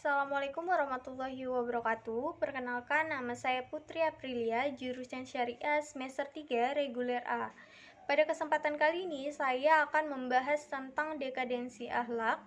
Assalamualaikum warahmatullahi wabarakatuh. Perkenalkan, nama saya Putri Aprilia, jurusan Syariah semester 3 reguler A. Pada kesempatan kali ini, saya akan membahas tentang dekadensi akhlak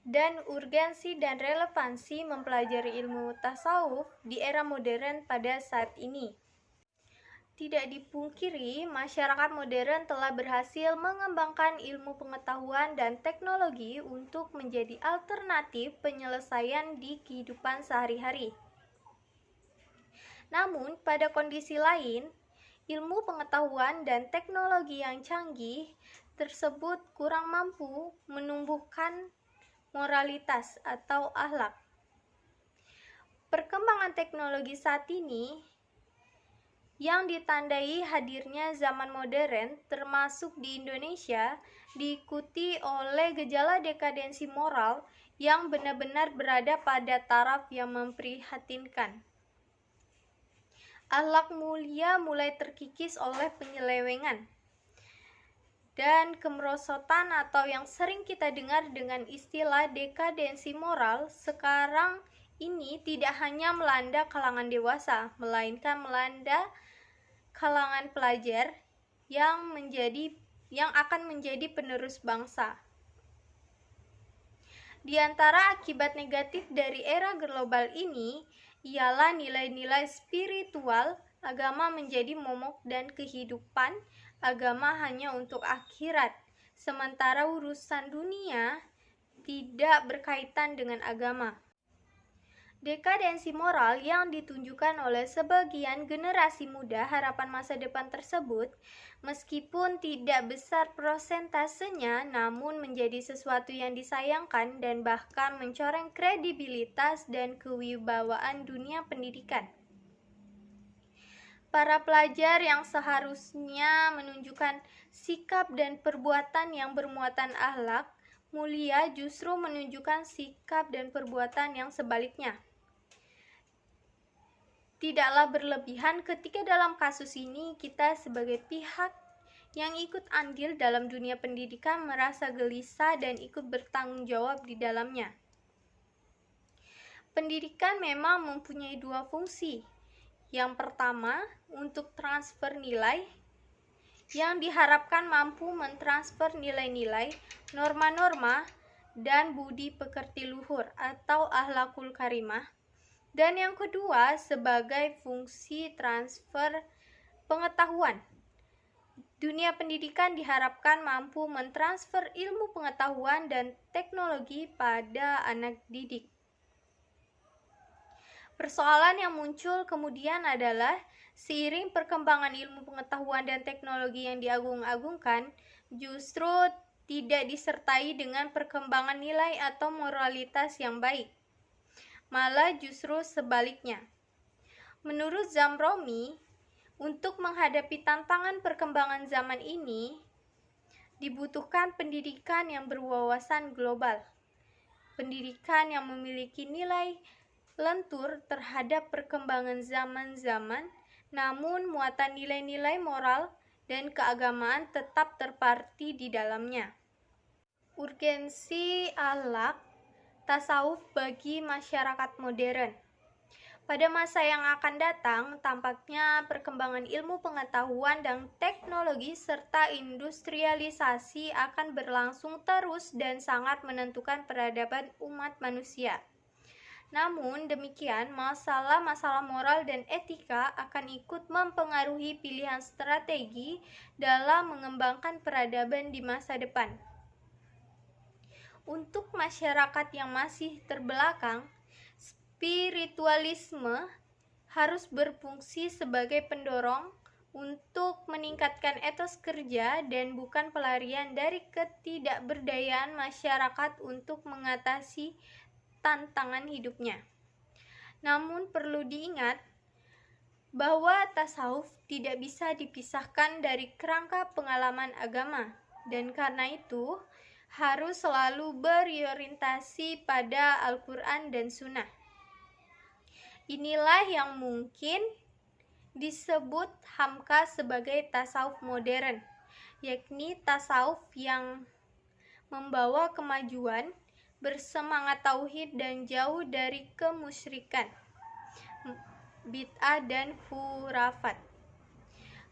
dan urgensi dan relevansi mempelajari ilmu tasawuf di era modern pada saat ini. Tidak dipungkiri, masyarakat modern telah berhasil mengembangkan ilmu pengetahuan dan teknologi untuk menjadi alternatif penyelesaian di kehidupan sehari-hari. Namun, pada kondisi lain, ilmu pengetahuan dan teknologi yang canggih tersebut kurang mampu menumbuhkan moralitas atau akhlak. Perkembangan teknologi saat ini yang ditandai hadirnya zaman modern, termasuk di Indonesia, diikuti oleh gejala dekadensi moral yang benar-benar berada pada taraf yang memprihatinkan. Akhlak mulia mulai terkikis oleh penyelewengan dan kemerosotan atau yang sering kita dengar dengan istilah dekadensi moral sekarang ini tidak hanya melanda kalangan dewasa, melainkan melanda kalangan pelajar yang akan menjadi penerus bangsa. Di antara akibat negatif dari era global ini ialah nilai-nilai spiritual agama menjadi momok dan kehidupan agama hanya untuk akhirat, sementara urusan dunia tidak berkaitan dengan agama. Dekadensi moral yang ditunjukkan oleh sebagian generasi muda harapan masa depan tersebut, meskipun tidak besar prosentasenya, namun menjadi sesuatu yang disayangkan dan bahkan mencoreng kredibilitas dan kewibawaan dunia pendidikan. Para pelajar yang seharusnya menunjukkan sikap dan perbuatan yang bermuatan akhlak mulia justru menunjukkan sikap dan perbuatan yang sebaliknya. Tidaklah berlebihan ketika dalam kasus ini kita sebagai pihak yang ikut andil dalam dunia pendidikan merasa gelisah dan ikut bertanggung jawab di dalamnya. Pendidikan memang mempunyai dua fungsi. Yang pertama, untuk transfer nilai, yang diharapkan mampu mentransfer nilai-nilai, norma-norma, dan budi pekerti luhur atau akhlakul karimah. Dan yang kedua, sebagai fungsi transfer pengetahuan. Dunia pendidikan diharapkan mampu mentransfer ilmu pengetahuan dan teknologi pada anak didik. Persoalan yang muncul kemudian adalah seiring perkembangan ilmu pengetahuan dan teknologi yang diagung-agungkan, justru tidak disertai dengan perkembangan nilai atau moralitas yang baik. Malah justru sebaliknya. Menurut Zamroni, untuk menghadapi tantangan perkembangan zaman ini, dibutuhkan pendidikan yang berwawasan global. Pendidikan yang memiliki nilai lentur terhadap perkembangan zaman-zaman, namun muatan nilai-nilai moral dan keagamaan tetap terparti di dalamnya. Urgensi akhlak tasawuf bagi masyarakat modern. Pada masa yang akan datang, tampaknya perkembangan ilmu pengetahuan dan teknologi serta industrialisasi akan berlangsung terus dan sangat menentukan peradaban umat manusia. Namun demikian, masalah-masalah moral dan etika akan ikut mempengaruhi pilihan strategi dalam mengembangkan peradaban di masa depan. Untuk masyarakat yang masih terbelakang, spiritualisme harus berfungsi sebagai pendorong untuk meningkatkan etos kerja dan bukan pelarian dari ketidakberdayaan masyarakat untuk mengatasi tantangan hidupnya. Namun perlu diingat bahwa tasawuf tidak bisa dipisahkan dari kerangka pengalaman agama, dan karena itu harus selalu berorientasi pada Al-Quran dan Sunnah. Inilah yang mungkin disebut Hamka sebagai tasawuf modern, yakni tasawuf yang membawa kemajuan bersemangat tauhid dan jauh dari kemusyrikan, bid'ah dan khurafat.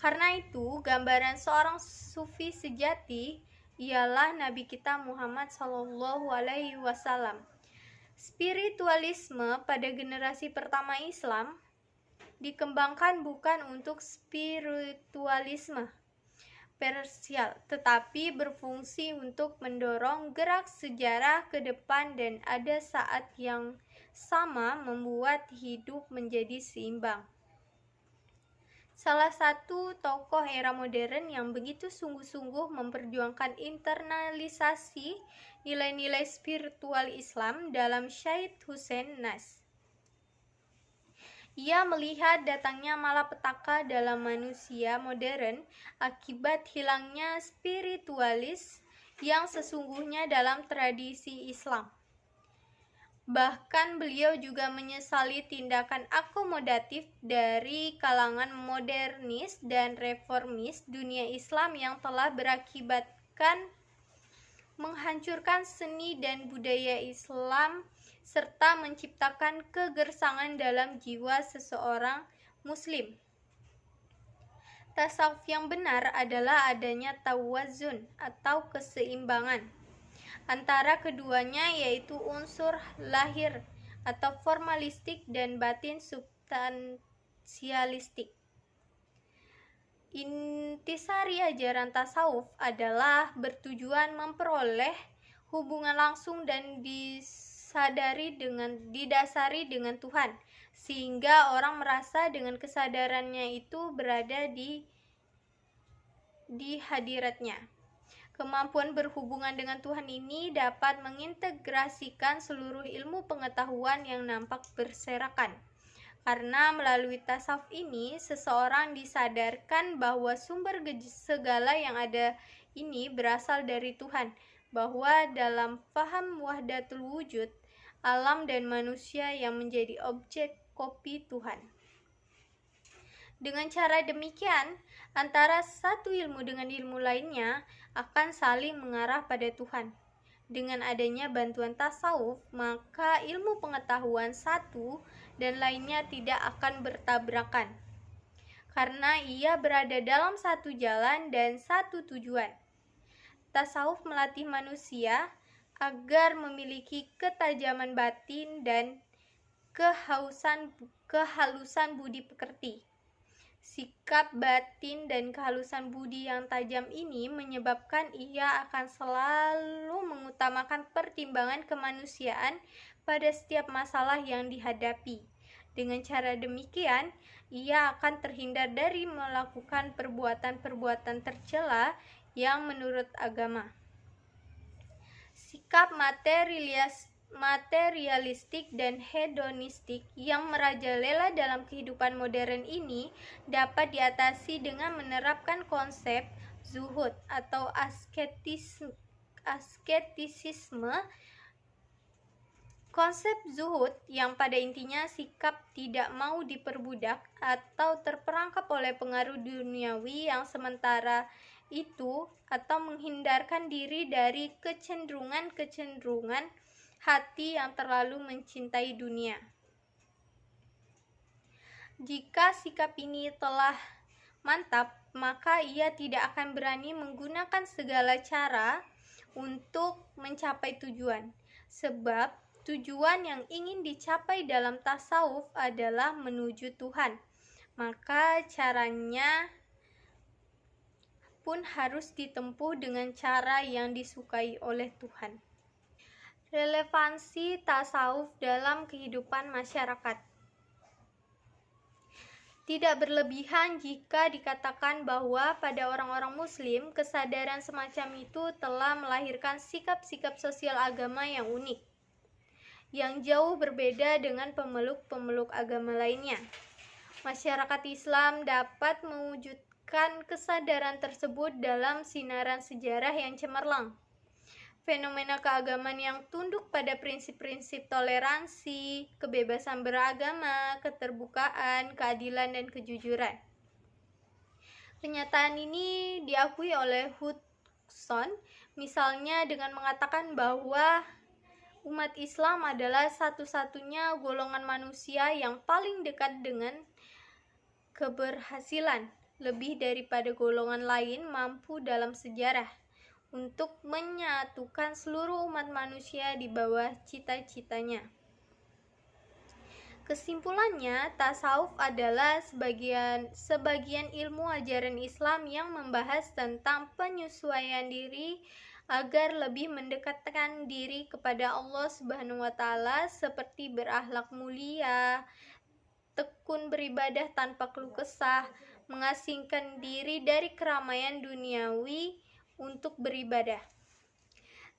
Karena itu, gambaran seorang sufi sejati ialah Nabi kita Muhammad SAW. Spiritualisme pada generasi pertama Islam dikembangkan bukan untuk spiritualisme parsial, tetapi berfungsi untuk mendorong gerak sejarah ke depan dan ada saat yang sama membuat hidup menjadi seimbang. Salah satu tokoh era modern yang begitu sungguh-sungguh memperjuangkan internalisasi nilai-nilai spiritual Islam dalam Syed Hussein Nas. Ia melihat datangnya malapetaka dalam manusia modern akibat hilangnya spiritualis yang sesungguhnya dalam tradisi Islam. Bahkan beliau juga menyesali tindakan akomodatif dari kalangan modernis dan reformis dunia Islam yang telah berakibatkan menghancurkan seni dan budaya Islam serta menciptakan kegersangan dalam jiwa seseorang Muslim. Tasawuf yang benar adalah adanya tawazun atau keseimbangan antara keduanya, yaitu unsur lahir atau formalistik dan batin substansialistik. Intisari ajaran tasawuf adalah bertujuan memperoleh hubungan langsung dan didasari dengan Tuhan, sehingga orang merasa dengan kesadarannya itu berada di hadiratnya. Kemampuan berhubungan dengan Tuhan ini dapat mengintegrasikan seluruh ilmu pengetahuan yang nampak berserakan. Karena melalui tasawuf ini, seseorang disadarkan bahwa sumber segala yang ada ini berasal dari Tuhan, bahwa dalam paham wahdatul wujud, alam dan manusia yang menjadi objek kopi Tuhan. Dengan cara demikian, antara satu ilmu dengan ilmu lainnya akan saling mengarah pada Tuhan. Dengan adanya bantuan tasawuf, maka ilmu pengetahuan satu dan lainnya tidak akan bertabrakan, karena ia berada dalam satu jalan dan satu tujuan. Tasawuf melatih manusia agar memiliki ketajaman batin dan kehalusan budi pekerti. Sikap batin dan kehalusan budi yang tajam ini menyebabkan ia akan selalu mengutamakan pertimbangan kemanusiaan pada setiap masalah yang dihadapi. Dengan cara demikian, ia akan terhindar dari melakukan perbuatan-perbuatan tercela yang menurut agama. Sikap materialistik dan hedonistik yang merajalela dalam kehidupan modern ini dapat diatasi dengan menerapkan konsep zuhud atau asketisisme. Konsep zuhud yang pada intinya sikap tidak mau diperbudak atau terperangkap oleh pengaruh duniawi yang sementara itu, atau menghindarkan diri dari kecenderungan hati yang terlalu mencintai dunia. Jika sikap ini telah mantap, maka ia tidak akan berani menggunakan segala cara untuk mencapai tujuan, sebab tujuan yang ingin dicapai dalam tasawuf adalah menuju Tuhan. Maka caranya pun harus ditempuh dengan cara yang disukai oleh Tuhan. Relevansi tasawuf dalam kehidupan masyarakat. Tidak berlebihan jika dikatakan bahwa pada orang-orang Muslim, kesadaran semacam itu telah melahirkan sikap-sikap sosial agama yang unik, yang jauh berbeda dengan pemeluk-pemeluk agama lainnya. Masyarakat Islam dapat mewujudkan kesadaran tersebut dalam sinaran sejarah yang cemerlang. Fenomena keagamaan yang tunduk pada prinsip-prinsip toleransi, kebebasan beragama, keterbukaan, keadilan, dan kejujuran. Kenyataan ini diakui oleh Hudson, misalnya dengan mengatakan bahwa Umat Islam adalah satu-satunya golongan manusia yang paling dekat dengan keberhasilan, lebih daripada golongan lain mampu dalam sejarah untuk menyatukan seluruh umat manusia di bawah cita-citanya. Kesimpulannya, tasawuf adalah sebagian ilmu ajaran Islam yang membahas tentang penyesuaian diri agar lebih mendekatkan diri kepada Allah Subhanahu wa taala, seperti berakhlak mulia, tekun beribadah tanpa keluh kesah, mengasingkan diri dari keramaian duniawi untuk beribadah.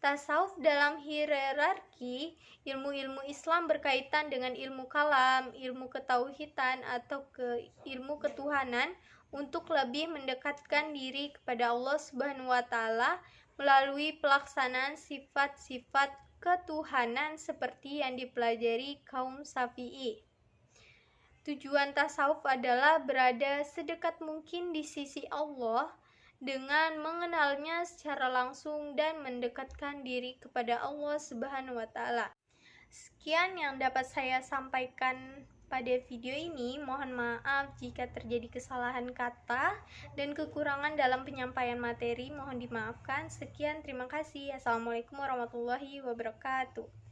Tasawuf dalam hierarki ilmu-ilmu Islam berkaitan dengan ilmu kalam, ilmu ketauhidan atau ilmu ketuhanan untuk lebih mendekatkan diri kepada Allah Subhanahu wa taala melalui pelaksanaan sifat-sifat ketuhanan seperti yang dipelajari kaum Syafi'i. Tujuan tasawuf adalah berada sedekat mungkin di sisi Allah dengan mengenalnya secara langsung dan mendekatkan diri kepada Allah Subhanahu wa taala. Sekian yang dapat saya sampaikan pada video ini. Mohon maaf jika terjadi kesalahan kata dan kekurangan dalam penyampaian materi, mohon dimaafkan. Sekian, terima kasih. Assalamualaikum warahmatullahi wabarakatuh.